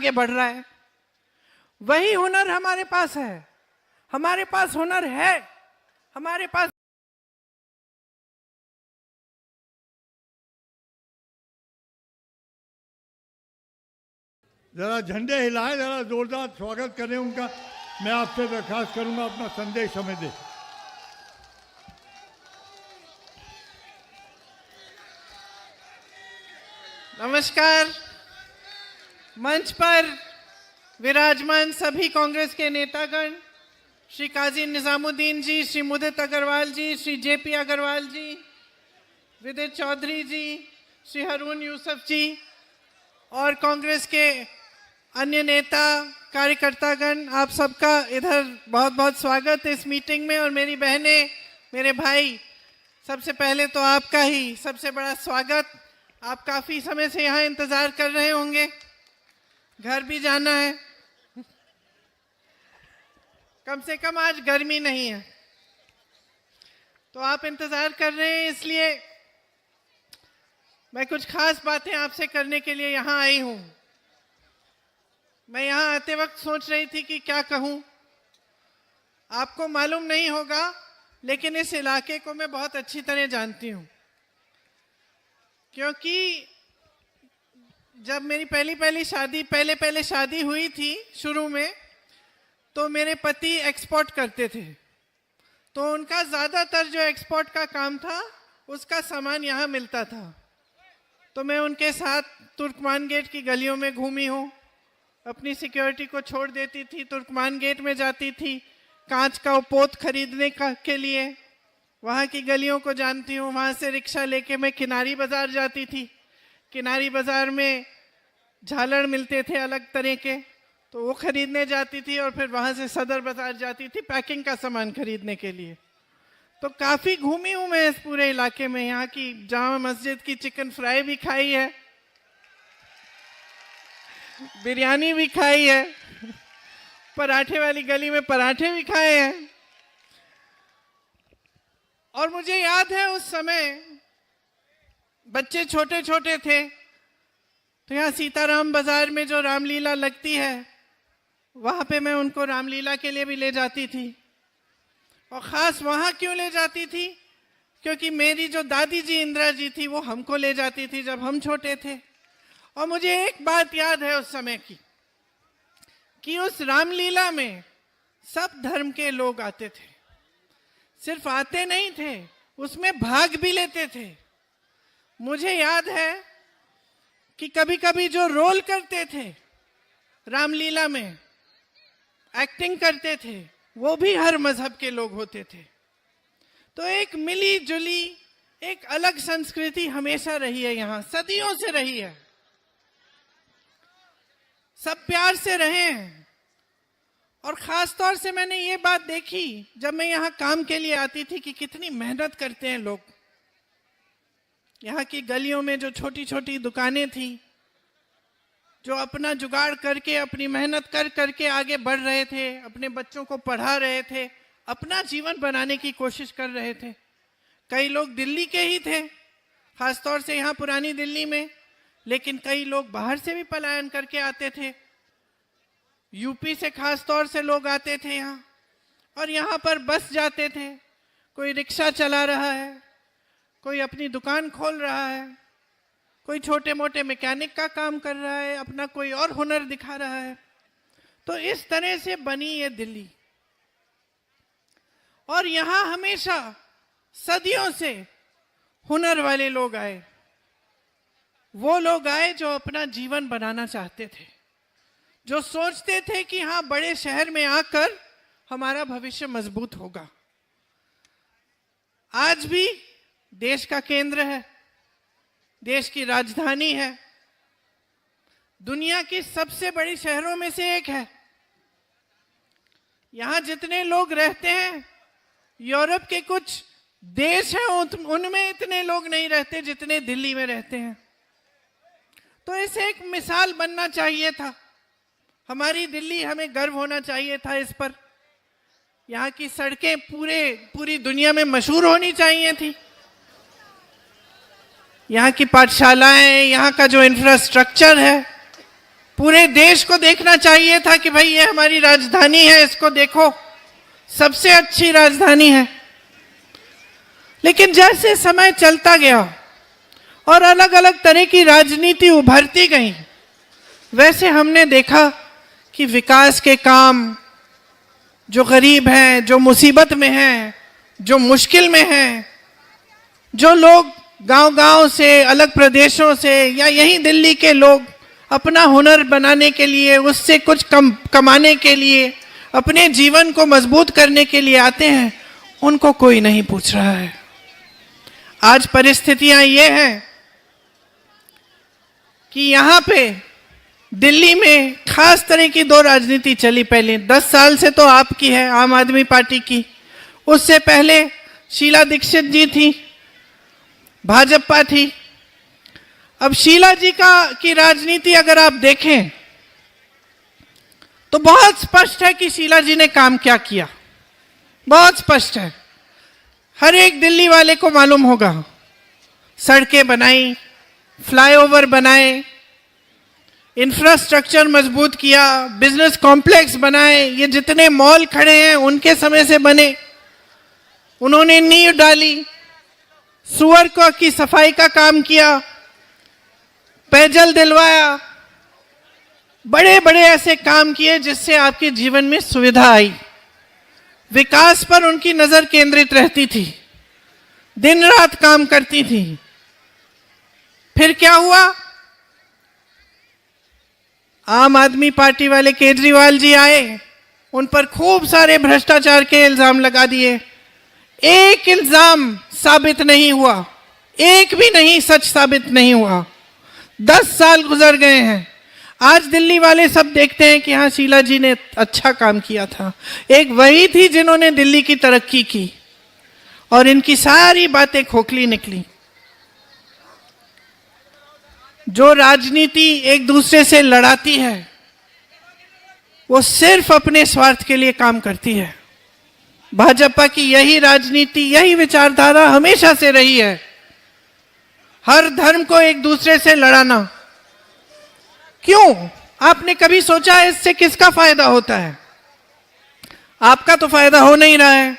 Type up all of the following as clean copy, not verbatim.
आगे बढ़ रहा है। वही हुनर हमारे पास है। हमारे पास हुनर है, हमारे पास जरा झंडे हिलाएं, जरा जोरदार स्वागत करें उनका। मैं आपसे दरखास्त करूंगा अपना संदेश हमें दे। नमस्कार। मंच पर विराजमान सभी कांग्रेस के नेतागण, श्री काजी निजामुद्दीन जी, श्री मुदित अग्रवाल जी, श्री जेपी अग्रवाल जी, विदित चौधरी जी, श्री हारून यूसुफ जी और कांग्रेस के अन्य नेता कार्यकर्तागण, आप सबका इधर बहुत बहुत स्वागत है इस मीटिंग में। और मेरी बहनें, मेरे भाई, सबसे पहले तो आपका ही सबसे बड़ा स्वागत। आप काफ़ी समय से यहाँ इंतज़ार कर रहे होंगे, घर भी जाना है। कम से कम आज गर्मी नहीं है तो आप इंतज़ार कर रहे हैं, इसलिए मैं कुछ खास बातें आपसे करने के लिए यहाँ आई हूँ। मैं यहाँ आते वक्त सोच रही थी कि क्या कहूँ। आपको मालूम नहीं होगा, लेकिन इस इलाके को मैं बहुत अच्छी तरह जानती हूँ, क्योंकि जब मेरी पहले शादी हुई थी शुरू में, तो मेरे पति एक्सपोर्ट करते थे, तो उनका ज़्यादातर जो एक्सपोर्ट का काम था उसका सामान यहाँ मिलता था। तो मैं उनके साथ तुर्कमान गेट की गलियों में घूमी हूँ, अपनी सिक्योरिटी को छोड़ देती थी, तुर्कमान गेट में जाती थी कांच का पोत खरीदने के लिए, वहाँ की गलियों को जानती हूँ। वहाँ से रिक्शा लेके मैं किनारी बाज़ार जाती थी। किनारी बाज़ार में झालर मिलते थे अलग तरह के, तो वो खरीदने जाती थी और फिर वहाँ से सदर बाज़ार जाती थी पैकिंग का सामान खरीदने के लिए। तो काफ़ी घूमी हूँ मैं इस पूरे इलाके में। यहाँ की जामा मस्जिद की चिकन फ्राई भी खाई है, बिरयानी भी खाई है, पराठे वाली गली में पराठे भी खाए हैं। और मुझे याद है उस समय बच्चे छोटे छोटे थे, तो यहाँ सीताराम बाजार में जो रामलीला लगती है, वहाँ पे मैं उनको रामलीला के लिए भी ले जाती थी। और ख़ास वहाँ क्यों ले जाती थी? क्योंकि मेरी जो दादी जी इंदिरा जी थी, वो हमको ले जाती थी जब हम छोटे थे। और मुझे एक बात याद है उस समय की, कि उस रामलीला में सब धर्म के लोग आते थे। सिर्फ आते नहीं थे, उसमें भाग भी लेते थे। मुझे याद है कि कभी कभी जो रोल करते थे रामलीला में, एक्टिंग करते थे, वो भी हर मजहब के लोग होते थे। तो एक मिली जुली एक अलग संस्कृति हमेशा रही है, यहाँ सदियों से रही है। सब प्यार से रहे हैं। और ख़ास तौर से मैंने ये बात देखी जब मैं यहाँ काम के लिए आती थी कि कितनी मेहनत करते हैं लोग। यहाँ की गलियों में जो छोटी छोटी दुकानें थी, जो अपना जुगाड़ करके, अपनी मेहनत कर करके आगे बढ़ रहे थे, अपने बच्चों को पढ़ा रहे थे, अपना जीवन बनाने की कोशिश कर रहे थे। कई लोग दिल्ली के ही थे, ख़ास तौर से यहाँ पुरानी दिल्ली में, लेकिन कई लोग बाहर से भी पलायन करके आते थे। यूपी से खास तौर से लोग आते थे यहाँ, और यहाँ पर बस जाते थे। कोई रिक्शा चला रहा है, कोई अपनी दुकान खोल रहा है, कोई छोटे मोटे मैकेनिक का काम कर रहा है, अपना कोई और हुनर दिखा रहा है। तो इस तरह से बनी ये दिल्ली। और यहाँ हमेशा सदियों से हुनर वाले लोग आए, वो लोग आए जो अपना जीवन बनाना चाहते थे, जो सोचते थे कि हाँ, बड़े शहर में आकर हमारा भविष्य मजबूत होगा। आज भी देश का केंद्र है, देश की राजधानी है, दुनिया की सबसे बड़ी शहरों में से एक है। यहाँ जितने लोग रहते हैं, यूरोप के कुछ देश हैं उनमें इतने लोग नहीं रहते जितने दिल्ली में रहते हैं। तो इसे एक मिसाल बनना चाहिए था। हमारी दिल्ली, हमें गर्व होना चाहिए था इस पर। यहाँ की सड़कें पूरी दुनिया में मशहूर होनी चाहिए थी। यहाँ की पाठशालाएं, यहाँ का जो इंफ्रास्ट्रक्चर है, पूरे देश को देखना चाहिए था कि भाई ये हमारी राजधानी है, इसको देखो, सबसे अच्छी राजधानी है। लेकिन जैसे समय चलता गया और अलग अलग तरह की राजनीति उभरती गई, वैसे हमने देखा कि विकास के काम, जो गरीब हैं, जो मुसीबत में हैं, जो मुश्किल में हैं, जो लोग गांव-गांव से, अलग प्रदेशों से या यहीं दिल्ली के लोग अपना हुनर बनाने के लिए, उससे कुछ कमाने के लिए, अपने जीवन को मजबूत करने के लिए आते हैं, उनको कोई नहीं पूछ रहा है। आज परिस्थितियां ये हैं कि यहाँ पे दिल्ली में खास तरह की दो राजनीति चली। पहले 10 साल से तो आपकी है, आम आदमी पार्टी की। उससे पहले शीला दीक्षित जी थी, भाजपा थी। अब शीला जी की राजनीति अगर आप देखें तो बहुत स्पष्ट है कि शीला जी ने काम क्या किया, बहुत स्पष्ट है, हर एक दिल्ली वाले को मालूम होगा। सड़कें बनाई, फ्लाईओवर बनाए, इंफ्रास्ट्रक्चर मजबूत किया, बिजनेस कॉम्प्लेक्स बनाए, ये जितने मॉल खड़े हैं उनके समय से बने। उन्होंने नींव डाली, सुअर की सफाई का काम किया, पेयजल दिलवाया, बड़े बड़े ऐसे काम किए जिससे आपके जीवन में सुविधा आई। विकास पर उनकी नजर केंद्रित रहती थी, दिन रात काम करती थी। फिर क्या हुआ? आम आदमी पार्टी वाले केजरीवाल जी आए, उन पर खूब सारे भ्रष्टाचार के इल्जाम लगा दिए। एक इल्जाम साबित नहीं हुआ, एक भी नहीं सच साबित नहीं हुआ। 10 साल गुजर गए हैं। आज दिल्ली वाले सब देखते हैं कि हाँ, शीला जी ने अच्छा काम किया था। एक वही थी जिन्होंने दिल्ली की तरक्की की, और इनकी सारी बातें खोखली निकली। जो राजनीति एक दूसरे से लड़ाती है, वो सिर्फ अपने स्वार्थ के लिए काम करती है। भाजपा की यही राजनीति, यही विचारधारा हमेशा से रही है। हर धर्म को एक दूसरे से लड़ाना। क्यों? आपने कभी सोचा है इससे किसका फायदा होता है? आपका तो फायदा हो नहीं रहा है।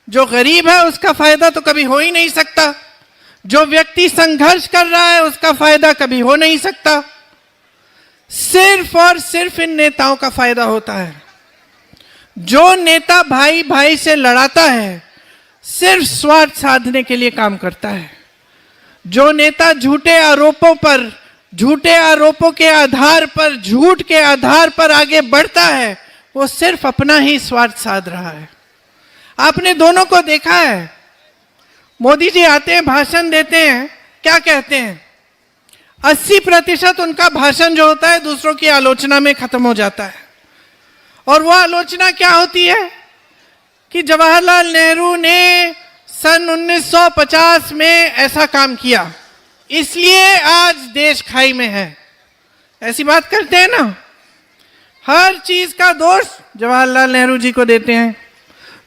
जो गरीब है उसका फायदा तो कभी हो ही नहीं सकता। जो व्यक्ति संघर्ष कर रहा है उसका फायदा कभी हो नहीं सकता। सिर्फ और सिर्फ इन नेताओं का फायदा होता है। जो नेता भाई भाई से लड़ाता है, सिर्फ स्वार्थ साधने के लिए काम करता है। जो नेता झूठे आरोपों के आधार पर, झूठ के आधार पर आगे बढ़ता है, वो सिर्फ अपना ही स्वार्थ साध रहा है। आपने दोनों को देखा है। मोदी जी आते हैं, भाषण देते हैं, क्या कहते हैं? 80% उनका भाषण जो होता है दूसरों की आलोचना में खत्म हो जाता है। और वो आलोचना क्या होती है कि जवाहरलाल नेहरू ने सन 1950 में ऐसा काम किया, इसलिए आज देश खाई में है। ऐसी बात करते हैं ना। हर चीज का दोष जवाहरलाल नेहरू जी को देते हैं।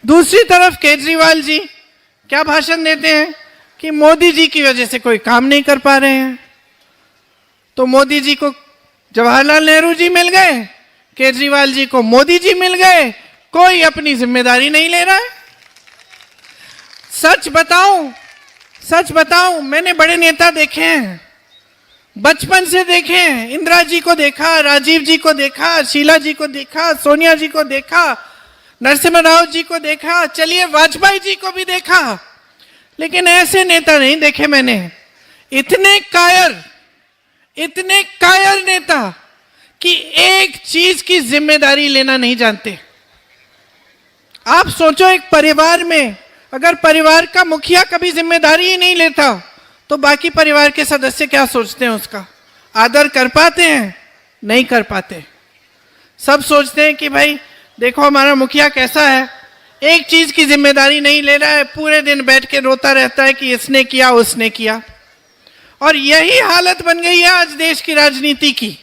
दूसरी तरफ केजरीवाल जी क्या भाषण देते हैं कि मोदी जी की वजह से कोई काम नहीं कर पा रहे हैं। तो मोदी जी को जवाहरलाल नेहरू जी मिल गए, केजरीवाल जी को मोदी जी मिल गए, कोई अपनी जिम्मेदारी नहीं ले रहा है। सच बताऊं, मैंने बड़े नेता देखे हैं, बचपन से देखे हैं। इंदिरा जी को देखा, राजीव जी को देखा, शीला जी को देखा, सोनिया जी को देखा, नरसिम्हा राव जी को देखा, चलिए वाजपेयी जी को भी देखा। लेकिन ऐसे नेता नहीं देखे मैंने। इतने कायर नेता कि एक चीज की जिम्मेदारी लेना नहीं जानते। आप सोचो, एक परिवार में अगर परिवार का मुखिया कभी जिम्मेदारी ही नहीं लेता, तो बाकी परिवार के सदस्य क्या सोचते हैं? उसका आदर कर पाते हैं? नहीं कर पाते। सब सोचते हैं कि भाई देखो हमारा मुखिया कैसा है, एक चीज की जिम्मेदारी नहीं ले रहा है, पूरे दिन बैठ के रोता रहता है कि इसने किया, उसने किया। और यही हालत बन गई है आज देश की राजनीति की।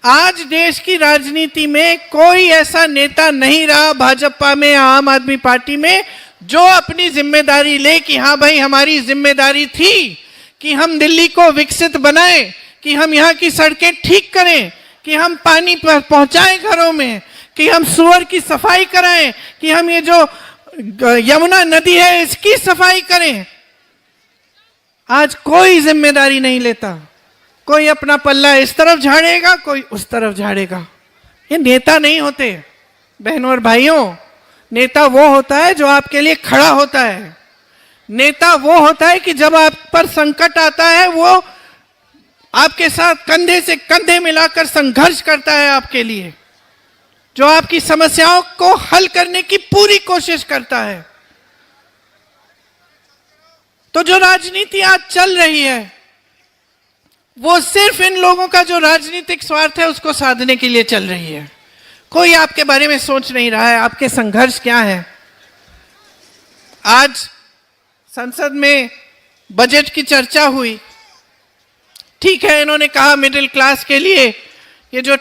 आज देश की राजनीति में कोई ऐसा नेता नहीं रहा, भाजपा में, आम आदमी पार्टी में, जो अपनी जिम्मेदारी ले कि हाँ भाई हमारी जिम्मेदारी थी कि हम दिल्ली को विकसित बनाएं, कि हम यहाँ की सड़कें ठीक करें, कि हम पानी पहुंचाएं घरों में, कि हम सूअर की सफाई कराएं, कि हम ये जो यमुना नदी है इसकी सफाई करें। आज कोई जिम्मेदारी नहीं लेता। कोई अपना पल्ला इस तरफ झाड़ेगा, कोई उस तरफ झाड़ेगा। ये नेता नहीं होते बहनों और भाइयों। नेता वो होता है जो आपके लिए खड़ा होता है। नेता वो होता है कि जब आप पर संकट आता है वो आपके साथ कंधे से कंधे मिलाकर संघर्ष करता है आपके लिए, जो आपकी समस्याओं को हल करने की पूरी कोशिश करता है। तो जो राजनीति आज चल रही है वो सिर्फ इन लोगों का जो राजनीतिक स्वार्थ है उसको साधने के लिए चल रही है। कोई आपके बारे में सोच नहीं रहा है आपके संघर्ष क्या है। आज संसद में बजट की चर्चा हुई। ठीक है, इन्होंने कहा मिडिल क्लास के लिए ये जो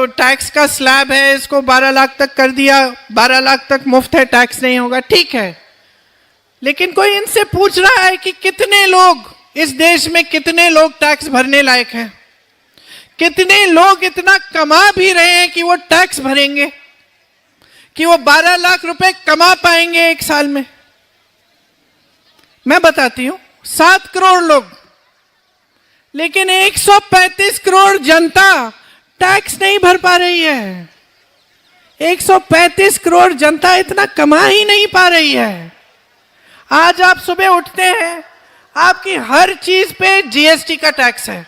टैक्स का स्लैब है इसको 12 लाख तक कर दिया, 12 लाख तक मुफ्त है, टैक्स नहीं होगा। ठीक है, लेकिन कोई इनसे पूछ रहा है कि कितने लोग इस देश में, कितने लोग टैक्स भरने लायक हैं? कितने लोग इतना कमा भी रहे हैं कि वो टैक्स भरेंगे, कि वो 12 लाख रुपए कमा पाएंगे एक साल में? मैं बताती हूं, 7 करोड़ लोग, लेकिन 135 करोड़ जनता टैक्स नहीं भर पा रही है। 135 करोड़ जनता इतना कमा ही नहीं पा रही है। आज आप सुबह उठते हैं, आपकी हर चीज पे जीएसटी का टैक्स है।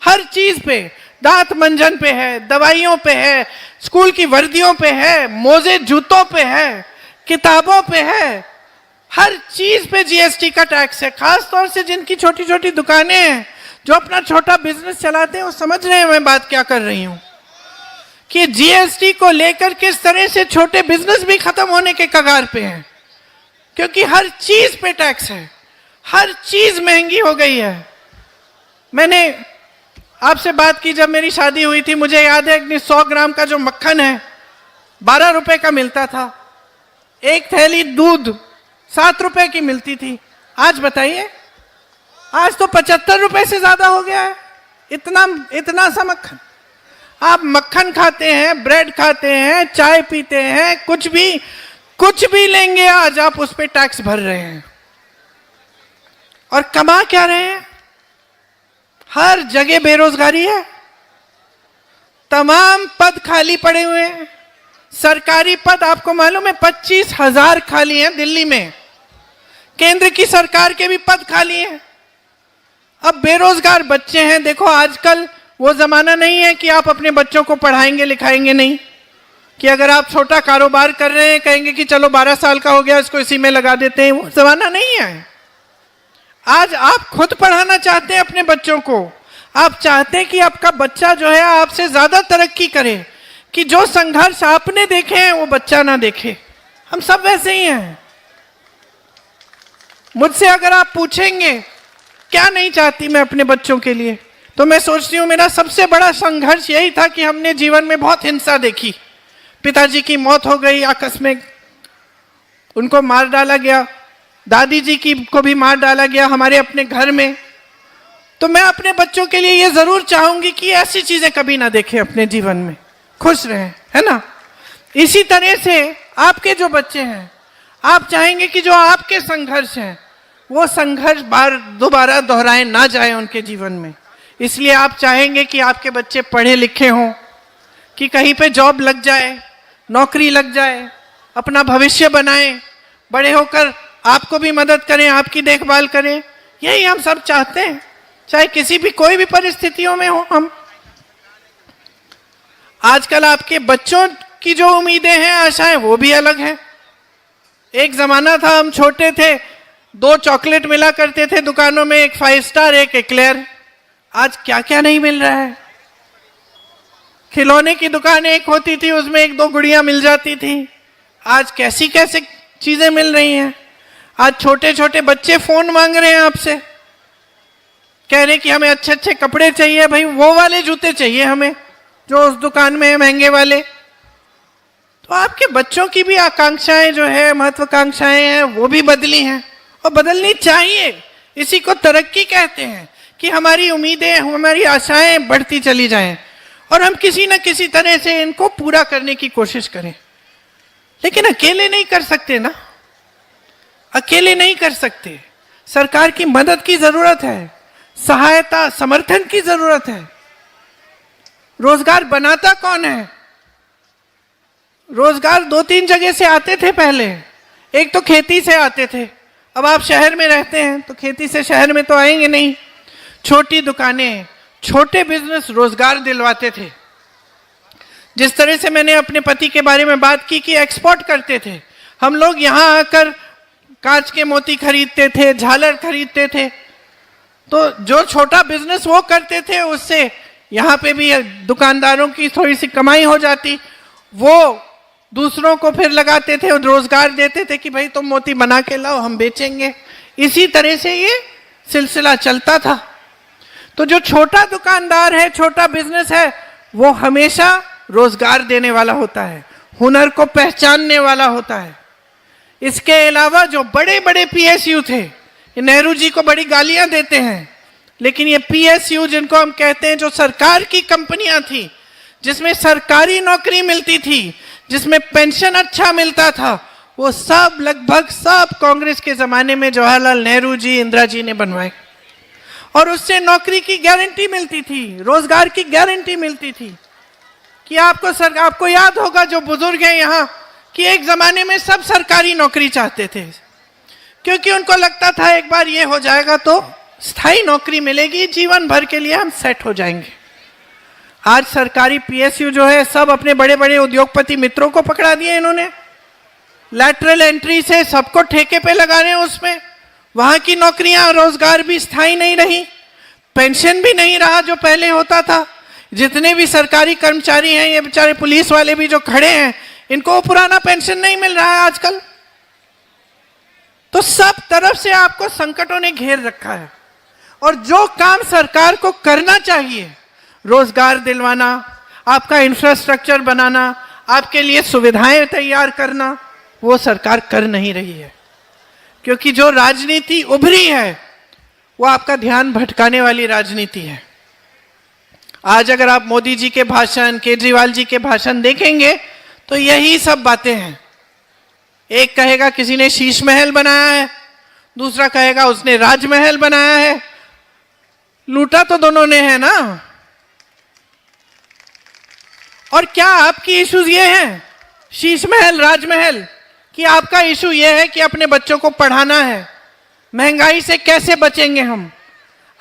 हर चीज पे, दांत मंजन पे है, दवाइयों पे है, स्कूल की वर्दियों पे है, मोजे जूतों पे है, किताबों पे है, हर चीज पे जीएसटी का टैक्स है। खास तौर से जिनकी छोटी छोटी दुकानें हैं, जो अपना छोटा बिजनेस चलाते हैं, वो समझ रहे हैं मैं बात क्या कर रही हूं, कि जीएसटी को लेकर किस तरह से छोटे बिजनेस भी खत्म होने के कगार पे हैं, क्योंकि हर चीज पे टैक्स है, हर चीज महंगी हो गई है। मैंने आपसे बात की जब मेरी शादी हुई थी, मुझे याद है कि 100 ग्राम का जो मक्खन है 12 रुपए का मिलता था, एक थैली दूध 7 रुपए की मिलती थी। आज बताइए, आज तो 75 रुपए से ज्यादा हो गया है। इतना सा मक्खन। आप मक्खन खाते हैं, ब्रेड खाते हैं, चाय पीते हैं, कुछ भी लेंगे आज आप उस पर टैक्स भर रहे हैं। और कमा क्या रहे हैं? हर जगह बेरोजगारी है, तमाम पद खाली पड़े हुए हैं। सरकारी पद आपको मालूम है 25,000 खाली हैं दिल्ली में। केंद्र की सरकार के भी पद खाली हैं। अब बेरोजगार बच्चे हैं। देखो, आजकल वो जमाना नहीं है कि आप अपने बच्चों को पढ़ाएंगे लिखाएंगे नहीं, कि अगर आप छोटा कारोबार कर रहे हैं कहेंगे कि चलो 12 साल का हो गया इसको इसी में लगा देते हैं। वो जमाना नहीं है। आज आप खुद पढ़ाना चाहते हैं अपने बच्चों को। आप चाहते हैं कि आपका बच्चा जो है आपसे ज्यादा तरक्की करे, कि जो संघर्ष आपने देखे हैं वो बच्चा ना देखे। हम सब वैसे ही हैं। मुझसे अगर आप पूछेंगे क्या नहीं चाहती मैं अपने बच्चों के लिए, तो मैं सोचती हूँ मेरा सबसे बड़ा संघर्ष यही था कि हमने जीवन में बहुत हिंसा देखी। पिताजी की मौत हो गई आकस्मिक, उनको मार डाला गया, दादी जी को भी मार डाला गया हमारे अपने घर में। तो मैं अपने बच्चों के लिए ये जरूर चाहूंगी कि ऐसी चीजें कभी ना देखें अपने जीवन में, खुश रहें, है ना। इसी तरह से आपके जो बच्चे हैं, आप चाहेंगे कि जो आपके संघर्ष हैं वो संघर्ष दोबारा दोहराए ना जाए उनके जीवन में। इसलिए आप चाहेंगे कि आपके बच्चे पढ़े लिखे हों, कि कहीं पे जॉब लग जाए, नौकरी लग जाए, अपना भविष्य बनाएं, बड़े होकर आपको भी मदद करें, आपकी देखभाल करें। यही हम सब चाहते हैं, चाहे किसी भी कोई भी परिस्थितियों में हो हम। आजकल आपके बच्चों की जो उम्मीदें हैं, आशाएं, वो भी अलग हैं। एक जमाना था हम छोटे थे, 2 चॉकलेट मिला करते थे दुकानों में, एक 5 स्टार एक एक्लेयर। आज क्या क्या नहीं मिल रहा है। खिलौने की दुकान एक होती थी, उसमें 1-2 गुड़ियां मिल जाती थी। आज कैसी कैसे चीजें मिल रही हैं। आज छोटे छोटे बच्चे फोन मांग रहे हैं आपसे, कह रहे कि हमें अच्छे अच्छे कपड़े चाहिए, भाई वो वाले जूते चाहिए हमें जो उस दुकान में है महंगे वाले। तो आपके बच्चों की भी आकांक्षाएं जो है, महत्वाकांक्षाएं हैं, वो भी बदली हैं और बदलनी चाहिए। इसी को तरक्की कहते हैं, कि हमारी उम्मीदें, हमारी आशाएं बढ़ती चली जाएं और हम किसी न किसी तरह से इनको पूरा करने की कोशिश करें। लेकिन अकेले नहीं कर सकते ना, अकेले नहीं कर सकते। सरकार की मदद की जरूरत है, सहायता, समर्थन की जरूरत है। रोजगार बनाता कौन है? रोजगार 2-3 जगह से आते थे पहले। एक तो खेती से आते थे, अब आप शहर में रहते हैं तो खेती से शहर में तो आएंगे नहीं। छोटी दुकानें, छोटे बिजनेस रोजगार दिलवाते थे। जिस तरह से मैंने अपने पति के बारे में बात की कि एक्सपोर्ट करते थे, हम लोग यहाँ आकर कांच के मोती खरीदते थे, झालर खरीदते थे, तो जो छोटा बिजनेस वो करते थे उससे यहाँ पे भी दुकानदारों की थोड़ी सी कमाई हो जाती। वो दूसरों को फिर लगाते थे और रोजगार देते थे कि भाई तुम मोती बना के लाओ, हम बेचेंगे। इसी तरह से ये सिलसिला चलता था। तो जो छोटा दुकानदार है, छोटा बिजनेस है, वो हमेशा रोजगार देने वाला होता है, हुनर को पहचानने वाला होता है। इसके अलावा जो बड़े बड़े पीएसयू थे, नेहरू जी को बड़ी गालियां देते हैं, लेकिन ये पीएसयू जिनको हम कहते हैं, जो सरकार की कंपनियां थी, जिसमें सरकारी नौकरी मिलती थी, जिसमें पेंशन अच्छा मिलता था, वो सब लगभग सब कांग्रेस के जमाने में जवाहरलाल नेहरू जी, इंदिरा जी ने बनवाए। और उससे नौकरी की गारंटी मिलती थी, रोजगार की गारंटी मिलती थी। कि आपको याद होगा जो बुजुर्ग हैं यहाँ, कि एक जमाने में सब सरकारी नौकरी चाहते थे, क्योंकि उनको लगता था एक बार ये हो जाएगा तो स्थायी नौकरी मिलेगी, जीवन भर के लिए हम सेट हो जाएंगे। आज सरकारी पीएसयू जो है, सब अपने बड़े बड़े उद्योगपति मित्रों को पकड़ा दिए इन्होंने। लैटरल एंट्री से सबको ठेके पे लगा रहे हैं उसमें। वहां की नौकरियां, रोजगार भी स्थायी नहीं रही, पेंशन भी नहीं रहा जो पहले होता था। जितने भी सरकारी कर्मचारी हैं, ये बेचारे पुलिस वाले भी जो खड़े हैं, इनको पुराना पेंशन नहीं मिल रहा है आजकल। तो सब तरफ से आपको संकटों ने घेर रखा है। और जो काम सरकार को करना चाहिए, रोजगार दिलवाना, आपका इंफ्रास्ट्रक्चर बनाना, आपके लिए सुविधाएं तैयार करना, वो सरकार कर नहीं रही है। क्योंकि जो राजनीति उभरी है वो आपका ध्यान भटकाने वाली राजनीति है। आज अगर आप मोदी जी के भाषण, केजरीवाल जी के भाषण देखेंगे तो यही सब बातें हैं। एक कहेगा किसी ने शीश महल बनाया है, दूसरा कहेगा उसने राजमहल बनाया है। लूटा तो दोनों ने है ना। और क्या आपकी इश्यूज ये हैं, शीश महल, राजमहल, कि आपका इशू ये है कि अपने बच्चों को पढ़ाना है, महंगाई से कैसे बचेंगे हम?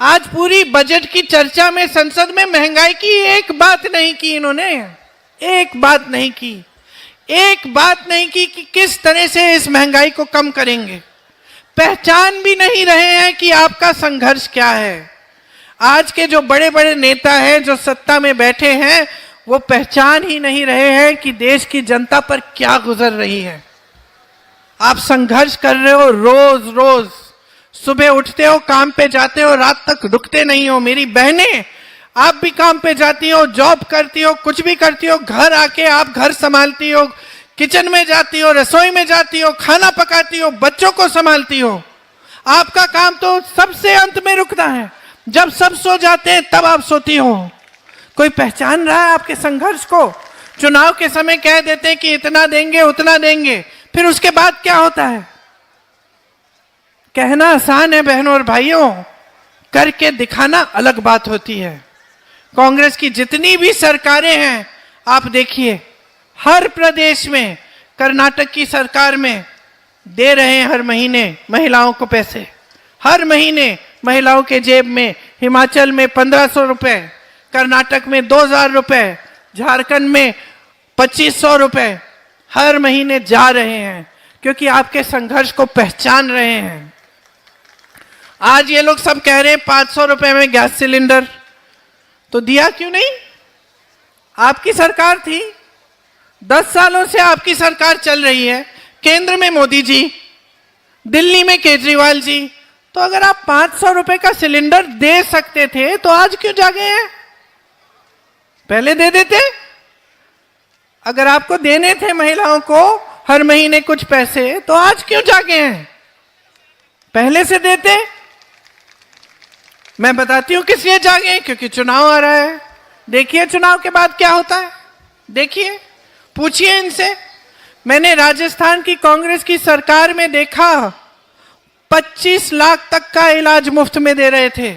आज पूरी बजट की चर्चा में संसद में महंगाई की एक बात नहीं की इन्होंने, एक बात नहीं की, एक बात नहीं की कि किस तरह से इस महंगाई को कम करेंगे। पहचान भी नहीं रहे हैं कि आपका संघर्ष क्या है। आज के जो बड़े बड़े नेता हैं, जो सत्ता में बैठे हैं, वो पहचान ही नहीं रहे हैं कि देश की जनता पर क्या गुजर रही है। आप संघर्ष कर रहे हो, रोज रोज सुबह उठते हो, काम पे जाते हो, रात तक रुकते नहीं हो। मेरी बहनें, आप भी काम पे जाती हो, जॉब करती हो, कुछ भी करती हो, घर आके आप घर संभालती हो, किचन में जाती हो, रसोई में जाती हो, खाना पकाती हो, बच्चों को संभालती हो। आपका काम तो सबसे अंत में रुकता है, जब सब सो जाते हैं तब आप सोती हो। कोई पहचान रहा है आपके संघर्ष को? चुनाव के समय कह देते हैं कि इतना देंगे, उतना देंगे, फिर उसके बाद क्या होता है? कहना आसान है बहनों और भाइयों, करके दिखाना अलग बात होती है। कांग्रेस की जितनी भी सरकारें हैं, आप देखिए, हर प्रदेश में, कर्नाटक की सरकार में दे रहे हैं हर महीने महिलाओं को पैसे, हर महीने महिलाओं के जेब में। हिमाचल में 1500 रुपए, कर्नाटक में 2000 रुपए, झारखंड में 2500 रुपए हर महीने जा रहे हैं, क्योंकि आपके संघर्ष को पहचान रहे हैं। आज ये लोग सब कह रहे हैं 500 रुपए में गैस सिलेंडर, तो दिया क्यों नहीं? आपकी सरकार थी, 10 सालों से आपकी सरकार चल रही है, केंद्र में मोदी जी, दिल्ली में केजरीवाल जी। तो अगर आप 500 रुपए का सिलेंडर दे सकते थे तो आज क्यों जागे हैं? पहले दे देते। अगर आपको देने थे महिलाओं को हर महीने कुछ पैसे, तो आज क्यों जागे हैं? पहले से देते। मैं बताती हूं किस लिए जागे, क्योंकि चुनाव आ रहा है। देखिए चुनाव के बाद क्या होता है, देखिए, पूछिए इनसे। मैंने राजस्थान की कांग्रेस की सरकार में देखा 25 लाख तक का इलाज मुफ्त में दे रहे थे।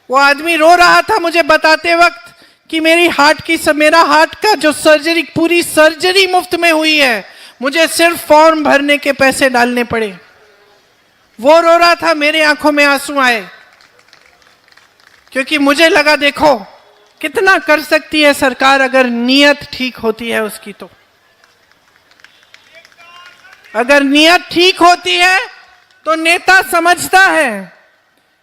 वो आदमी रो रहा था मुझे बताते वक्त कि मेरा हार्ट का जो सर्जरी, पूरी सर्जरी मुफ्त में हुई है, मुझे सिर्फ फॉर्म भरने के पैसे डालने पड़े। वो रो रहा था, मेरे आंखों में आंसू आए, क्योंकि मुझे लगा देखो कितना कर सकती है सरकार अगर नीयत ठीक होती है उसकी। तो अगर नीयत ठीक होती है तो नेता समझता है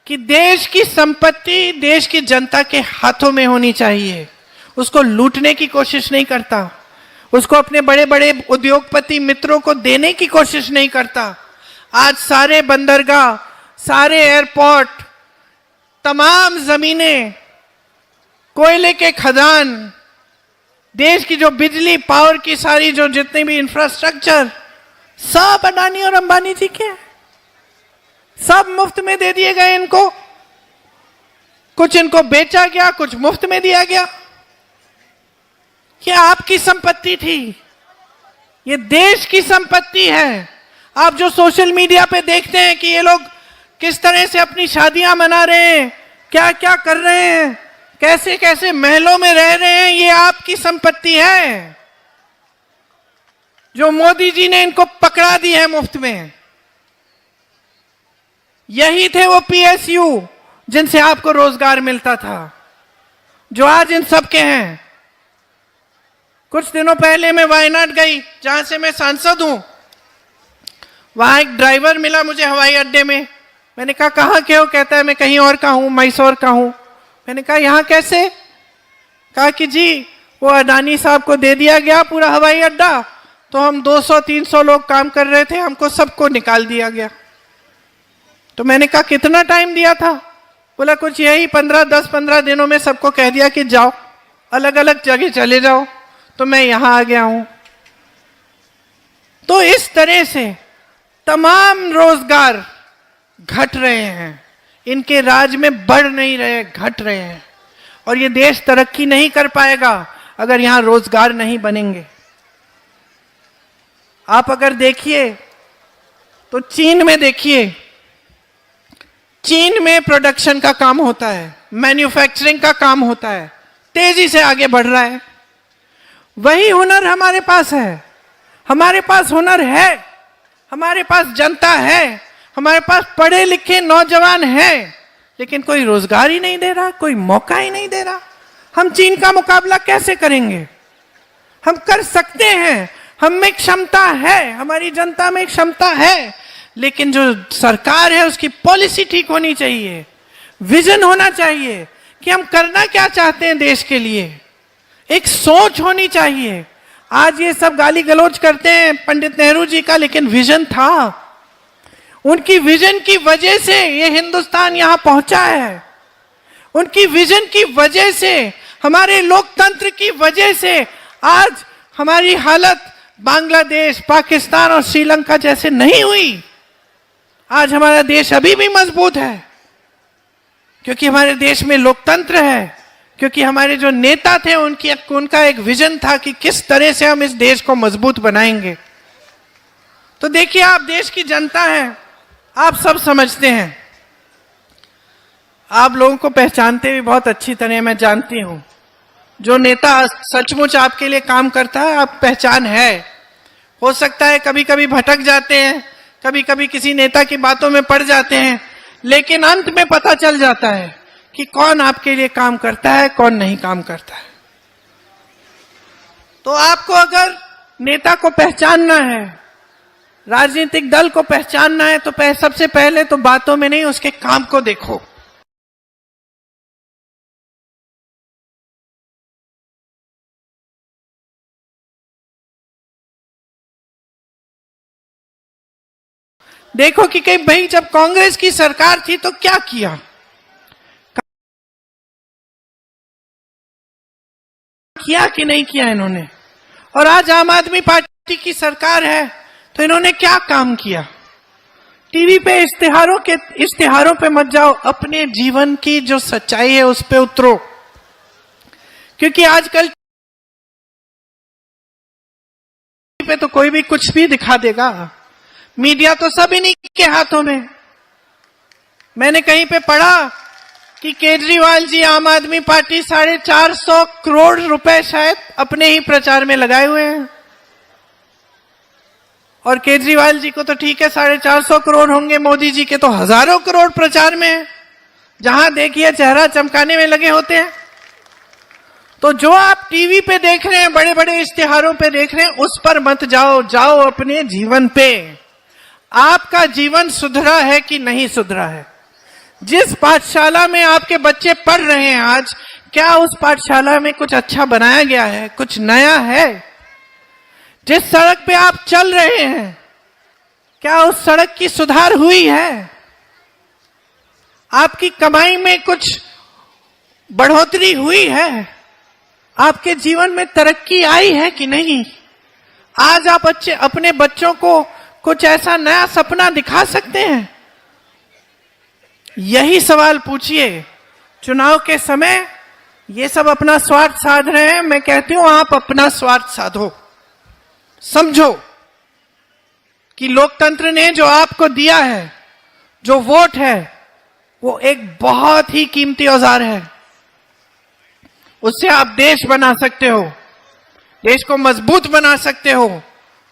कि देश की संपत्ति देश की जनता के हाथों में होनी चाहिए, उसको लूटने की कोशिश नहीं करता, उसको अपने बड़े बड़े उद्योगपति मित्रों को देने की कोशिश नहीं करता। आज सारे बंदरगाह, सारे एयरपोर्ट, तमाम जमीनें, कोयले के खदान, देश की जो बिजली पावर की सारी जो जितने भी इंफ्रास्ट्रक्चर, सब अडानी और अंबानी जी के, सब मुफ्त में दे दिए गए इनको। कुछ इनको बेचा गया, कुछ मुफ्त में दिया गया। ये आपकी संपत्ति थी, ये देश की संपत्ति है। आप जो सोशल मीडिया पे देखते हैं कि ये लोग किस तरह से अपनी शादियां मना रहे हैं, क्या क्या कर रहे हैं, कैसे कैसे महलों में रह रहे हैं, ये आपकी संपत्ति है जो मोदी जी ने इनको पकड़ा दी है मुफ्त में। यही थे वो पीएसयू जिनसे आपको रोजगार मिलता था, जो आज इन सब के हैं। कुछ दिनों पहले मैं वायनाड गई, जहां से मैं सांसद हूं। वहां एक ड्राइवर मिला मुझे हवाई अड्डे में। मैंने कहा कहां के हो? कहता है मैं कहीं और का हूं, मैसूर का हूं। मैंने कहा यहां कैसे? कहा कि जी वो अडानी साहब को दे दिया गया पूरा हवाई अड्डा, तो हम 200-300 लोग काम कर रहे थे, हमको सबको निकाल दिया गया। तो मैंने कहा कितना टाइम दिया था? बोला कुछ यही 10-15 दिनों में सबको कह दिया कि जाओ अलग अलग जगह चले जाओ। तो मैं यहां आ गया हूं। तो इस तरह से तमाम रोजगार घट रहे हैं, इनके राज में बढ़ नहीं रहे, घट रहे हैं। और ये देश तरक्की नहीं कर पाएगा अगर यहां रोजगार नहीं बनेंगे। आप अगर देखिए तो चीन में देखिए, चीन में प्रोडक्शन का काम होता है, मैन्युफैक्चरिंग का काम होता है, तेजी से आगे बढ़ रहा है। वही हुनर हमारे पास है, हमारे पास हुनर है, हमारे पास जनता है, हमारे पास पढ़े लिखे नौजवान हैं, लेकिन कोई रोजगार ही नहीं दे रहा, कोई मौका ही नहीं दे रहा। हम चीन का मुकाबला कैसे करेंगे? हम कर सकते हैं, हम में क्षमता है, हमारी जनता में क्षमता है, लेकिन जो सरकार है उसकी पॉलिसी ठीक होनी चाहिए, विजन होना चाहिए कि हम करना क्या चाहते हैं देश के लिए, एक सोच होनी चाहिए। आज ये सब गाली गलौज करते हैं पंडित नेहरू जी का, लेकिन विजन था। उनकी विजन की वजह से ये हिंदुस्तान यहां पहुंचा है, उनकी विजन की वजह से, हमारे लोकतंत्र की वजह से आज हमारी हालत बांग्लादेश, पाकिस्तान और श्रीलंका जैसे नहीं हुई। आज हमारा देश अभी भी मजबूत है, क्योंकि हमारे देश में लोकतंत्र है, क्योंकि हमारे जो नेता थे उनका एक विजन था कि किस तरह से हम इस देश को मजबूत बनाएंगे। तो देखिए, आप देश की जनता हैं, आप सब समझते हैं, आप लोगों को पहचानते भी बहुत अच्छी तरह, मैं जानती हूं। जो नेता सचमुच आपके लिए काम करता है, आप पहचान है। हो सकता है कभी कभी भटक जाते हैं, कभी कभी किसी नेता की बातों में पड़ जाते हैं, लेकिन अंत में पता चल जाता है कि कौन आपके लिए काम करता है, कौन नहीं काम करता है। तो आपको अगर नेता को पहचानना है, राजनीतिक दल को पहचानना है, तो सबसे पहले तो बातों में नहीं, उसके काम को देखो। देखो कि कहीं भाई जब कांग्रेस की सरकार थी तो क्या किया कि नहीं किया इन्होंने, और आज आम आदमी पार्टी की सरकार है तो इन्होंने क्या काम किया, टीवी पे इश्तिहारों पे मत जाओ, अपने जीवन की जो सच्चाई है उस पे उतरो। क्योंकि आजकल पे तो कोई भी कुछ भी दिखा देगा, मीडिया तो सब इन्हीं के हाथों में। मैंने कहीं पे पढ़ा कि केजरीवाल जी आम आदमी पार्टी 450 करोड़ रुपए शायद अपने ही प्रचार में लगाए हुए हैं। और केजरीवाल जी को तो ठीक है 450 करोड़ होंगे, मोदी जी के तो हजारों करोड़ प्रचार में है, जहां देखिए चेहरा चमकाने में लगे होते हैं। तो जो आप टीवी पे देख रहे हैं, बड़े बड़े इश्तिहारों पे देख रहे हैं, उस पर मत जाओ, जाओ अपने जीवन पे। आपका जीवन सुधरा है कि नहीं सुधरा है? जिस पाठशाला में आपके बच्चे पढ़ रहे हैं आज, क्या उस पाठशाला में कुछ अच्छा बनाया गया है, कुछ नया है? जिस सड़क पे आप चल रहे हैं, क्या उस सड़क की सुधार हुई है? आपकी कमाई में कुछ बढ़ोतरी हुई है? आपके जीवन में तरक्की आई है कि नहीं? आज आप अपने बच्चों को कुछ ऐसा नया सपना दिखा सकते हैं? यही सवाल पूछिए। चुनाव के समय ये सब अपना स्वार्थ साध रहे हैं, मैं कहती हूं आप अपना स्वार्थ साधो। समझो कि लोकतंत्र ने जो आपको दिया है, जो वोट है, वो एक बहुत ही कीमती औजार है। उससे आप देश बना सकते हो, देश को मजबूत बना सकते हो,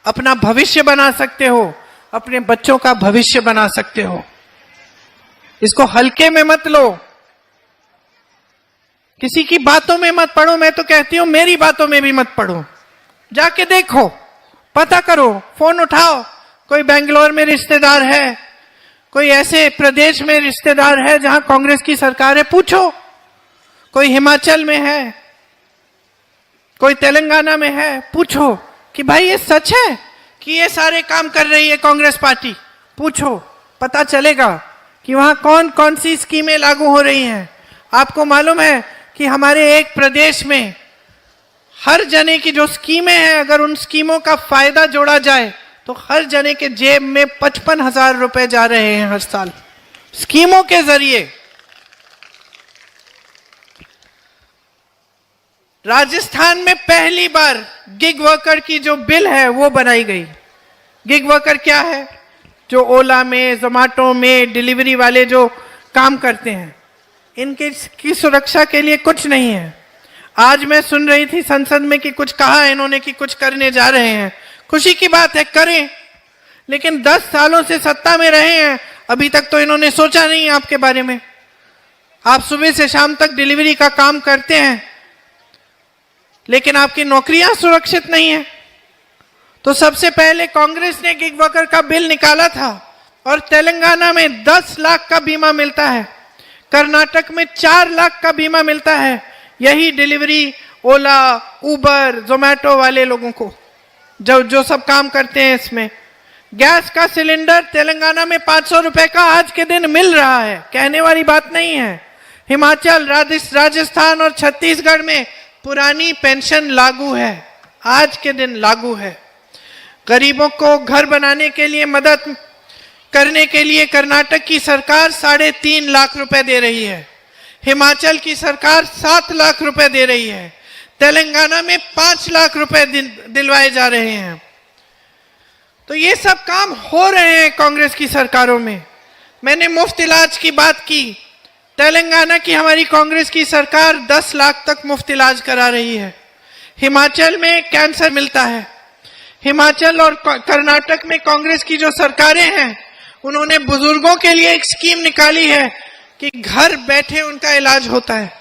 अपना भविष्य बना सकते हो, अपने बच्चों का भविष्य बना सकते हो। इसको हल्के में मत लो, किसी की बातों में मत पढ़ो। मैं तो कहती हूं मेरी बातों में भी मत पढ़ो, जाके देखो, पता करो, फोन उठाओ। कोई बेंगलोर में रिश्तेदार है, कोई ऐसे प्रदेश में रिश्तेदार है जहां कांग्रेस की सरकार है, पूछो। कोई हिमाचल में है, कोई तेलंगाना में है, पूछो कि भाई ये सच है कि ये सारे काम कर रही है कांग्रेस पार्टी? पूछो, पता चलेगा कि वहां कौन कौन सी स्कीमें लागू हो रही हैं। आपको मालूम है कि हमारे एक प्रदेश में हर जने की जो स्कीमें हैं, अगर उन स्कीमों का फायदा जोड़ा जाए तो हर जने के जेब में 55,000 रुपए जा रहे हैं हर साल, स्कीमों के जरिए। राजस्थान में पहली बार गिग वर्कर की जो बिल है वो बनाई गई। गिग वर्कर क्या है? जो ओला में, जोमेटो में डिलीवरी वाले जो काम करते हैं, इनके की सुरक्षा के लिए कुछ नहीं है। आज मैं सुन रही थी संसद में कि कुछ कहा इन्होंने कि कुछ करने जा रहे हैं। खुशी की बात है, करें, लेकिन 10 सालों से सत्ता में रहे हैं, अभी तक तो इन्होंने सोचा नहीं आपके बारे में। आप सुबह से शाम तक डिलीवरी का काम करते हैं, लेकिन आपकी नौकरियां सुरक्षित नहीं है। तो सबसे पहले कांग्रेस ने गिग वर्कर का बिल निकाला था और तेलंगाना में 10 लाख का बीमा मिलता है, कर्नाटक में 4 लाख का बीमा मिलता है। यही डिलीवरी, ओला, उबर, जोमेटो वाले लोगों को, जो सब काम करते हैं इसमें। गैस का सिलेंडर तेलंगाना में 500 रुपए का आज के दिन मिल रहा है, कहने वाली बात नहीं है। हिमाचल, राजस्थान और छत्तीसगढ़ में पुरानी पेंशन लागू है, आज के दिन लागू है। गरीबों को घर बनाने के लिए मदद करने के लिए कर्नाटक की सरकार 3.5 लाख रुपए दे रही है, हिमाचल की सरकार 7 लाख रुपए दे रही है, तेलंगाना में 5 लाख रुपए दिलवाए जा रहे हैं। तो ये सब काम हो रहे हैं कांग्रेस की सरकारों में। मैंने मुफ्त इलाज की बात की, तेलंगाना की हमारी कांग्रेस की सरकार 10 लाख तक मुफ्त इलाज करा रही है। हिमाचल में कैंसर मिलता है। हिमाचल और कर्नाटक में कांग्रेस की जो सरकारें हैं, उन्होंने बुजुर्गों के लिए एक स्कीम निकाली है कि घर बैठे उनका इलाज होता है।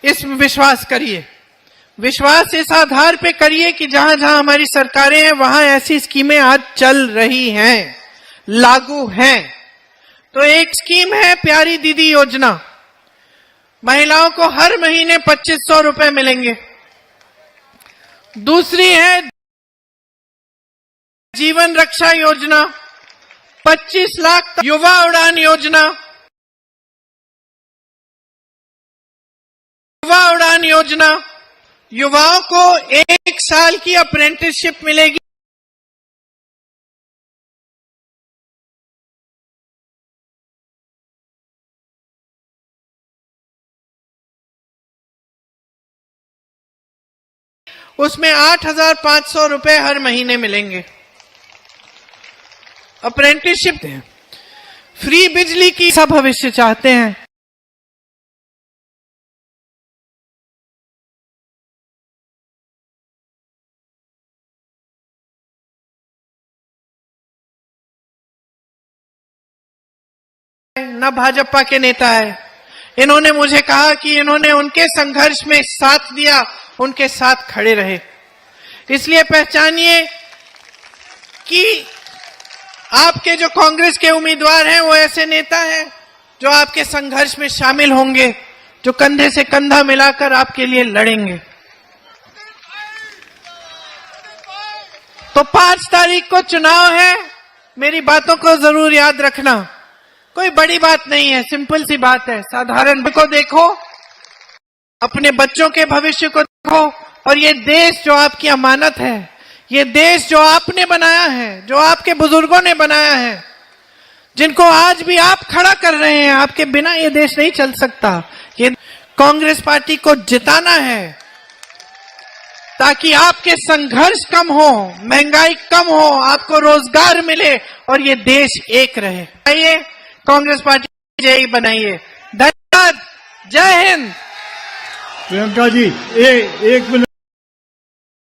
इसमें विश्वास करिए। विश्वास इस आधार पे करिए कि जहां जहां हमारी सरकारें हैं वहां ऐसी स्कीमें आज चल रही हैं, लागू हैं। तो एक स्कीम है प्यारी दीदी योजना, महिलाओं को हर महीने 2500 रुपए मिलेंगे। दूसरी है जीवन रक्षा योजना, 25 लाख। युवा उड़ान योजना, युवा उड़ान योजना, युवाओं को 1 साल की अप्रेंटिसशिप मिलेगी। उसमें 8,500 रुपए हर महीने मिलेंगे। अप्रेंटिसशिप है, फ्री बिजली की सब भविष्य चाहते हैं। न भाजपा के नेता है। इन्होंने मुझे कहा कि इन्होंने उनके संघर्ष में साथ दिया, उनके साथ खड़े रहे। इसलिए पहचानिए कि आपके जो कांग्रेस के उम्मीदवार हैं वो ऐसे नेता हैं जो आपके संघर्ष में शामिल होंगे, जो कंधे से कंधा मिलाकर आपके लिए लड़ेंगे। तो 5 तारीख को चुनाव है, मेरी बातों को जरूर याद रखना। कोई बड़ी बात नहीं है, सिंपल सी बात है। साधारण को देखो, अपने बच्चों के भविष्य को देखो, और ये देश जो आपकी अमानत है, ये देश जो आपने बनाया है, जो आपके बुजुर्गों ने बनाया है, जिनको आज भी आप खड़ा कर रहे हैं, आपके बिना ये देश नहीं चल सकता। ये कांग्रेस पार्टी को जिताना है ताकि आपके संघर्ष कम हो, महंगाई कम हो, आपको रोजगार मिले और ये देश एक रहे। आइए कांग्रेस पार्टी जय बनाइए। धन्यवाद। जय हिंद। प्रियंका जी, एक मिनट।